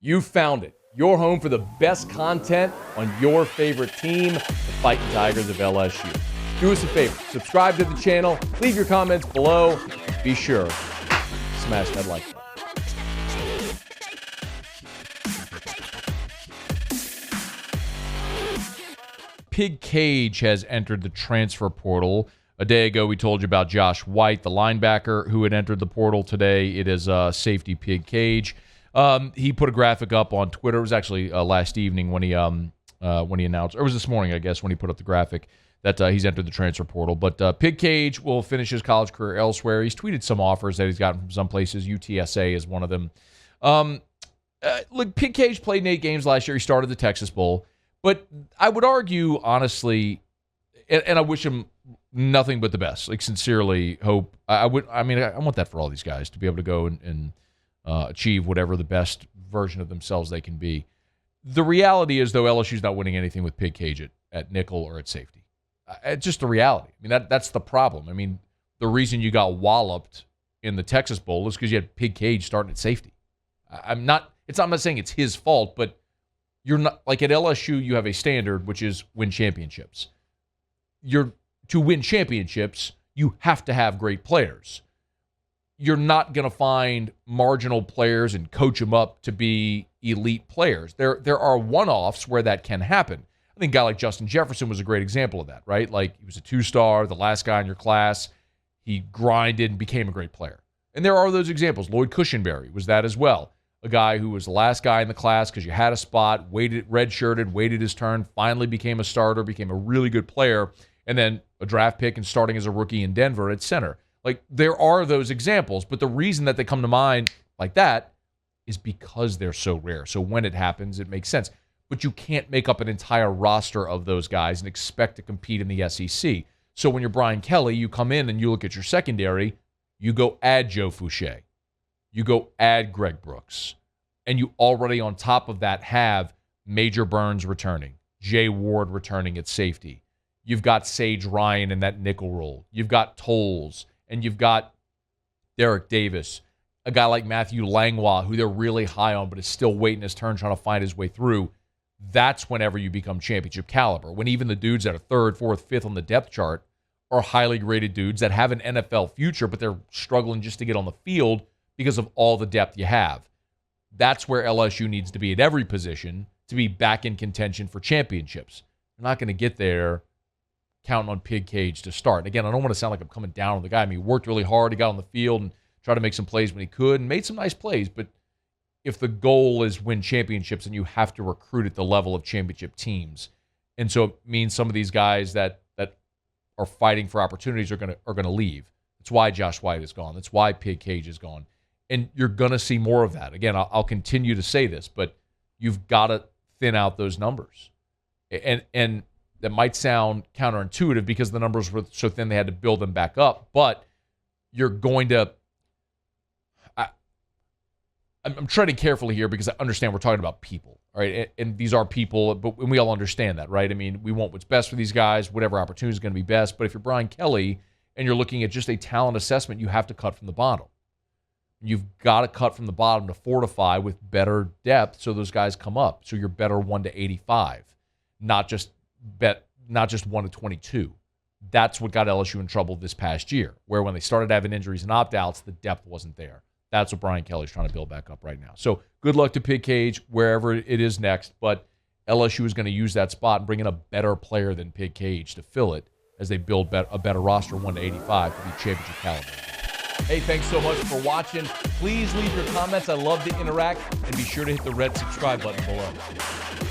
You found it. Your home for the best content on your favorite team, the Fighting Tigers of LSU. Do us a favor. Subscribe to the channel. Leave your comments below. Be sure to smash that like button. Pig Cage has entered the transfer portal. A day ago, we told you about Josh White, the linebacker, who had entered the portal. Today, it is safety Pig Cage. He put a graphic up on Twitter. It was actually last evening when he announced, or it was this morning, I guess, when he put up the graphic that he's entered the transfer portal. But Pig Cage will finish his college career elsewhere. He's tweeted some offers that he's gotten from some places. UTSA is one of them. Look, Pig Cage played 8 games last year. He started the Texas Bowl. But I would argue, honestly, and I wish him nothing but the best. Like, sincerely hope. I want that for all these guys, to be able to go and achieve whatever the best version of themselves they can be. The reality is, though, LSU's not winning anything with Pig Cage at nickel or at safety. It's just the reality. I mean, that's the problem. I mean, the reason you got walloped in the Texas Bowl is because you had Pig Cage starting at safety. I'm not saying it's his fault, but you're not, like, at LSU, you have a standard, which is win championships. To win championships, you have to have great players. You're not going to find marginal players and coach them up to be elite players. There are one-offs where that can happen. I think a guy like Justin Jefferson was a great example of that, right? Like, he was a 2-star, the last guy in your class. He grinded and became a great player. And there are those examples. Lloyd Cushenberry was that as well. A guy who was the last guy in the class because you had a spot, redshirted, waited his turn, finally became a starter, became a really good player, and then a draft pick and starting as a rookie in Denver at center. Like, there are those examples, but the reason that they come to mind like that is because they're so rare. So when it happens, it makes sense. But you can't make up an entire roster of those guys and expect to compete in the SEC. So when you're Brian Kelly, you come in and you look at your secondary, you go add Joe Fouché. You go add Greg Brooks. And you already, on top of that, have Major Burns returning, Jay Ward returning at safety. You've got Sage Ryan in that nickel role. You've got Tolles. And you've got Derek Davis, a guy like Matthew Langlois, who they're really high on, but is still waiting his turn, trying to find his way through. That's whenever you become championship caliber. When even the dudes that are 3rd, 4th, 5th on the depth chart are highly graded dudes that have an NFL future, but they're struggling just to get on the field because of all the depth you have. That's where LSU needs to be at every position to be back in contention for championships. They're not going to get there counting on Pig Cage to start. And again, I don't want to sound like I'm coming down on the guy. I mean, he worked really hard. He got on the field and tried to make some plays when he could and made some nice plays. But if the goal is win championships, and you have to recruit at the level of championship teams, and so it means some of these guys that are fighting for opportunities are gonna leave. That's why Josh White is gone. That's why Pig Cage is gone. And you're going to see more of that. Again, I'll continue to say this, but you've got to thin out those numbers. And that might sound counterintuitive because the numbers were so thin they had to build them back up. But you're going to I'm treading carefully here because I understand we're talking about people, all right? And these are people, but we all understand that, right? I mean, we want what's best for these guys, whatever opportunity is going to be best. But if you're Brian Kelly and you're looking at just a talent assessment, you have to cut from the bottom. You've got to cut from the bottom to fortify with better depth so those guys come up. So you're better 1 to 85, not just 1 to 22. That's what got LSU in trouble this past year, where when they started having injuries and opt-outs, the depth wasn't there. That's what Brian Kelly's trying to build back up right now. So good luck to Pig Cage wherever it is next, but LSU is going to use that spot and bring in a better player than Pig Cage to fill it as they build a better roster 1 to 85 to be championship caliber. Hey, thanks so much for watching. Please leave your comments. I love to interact. And be sure to hit the red subscribe button below.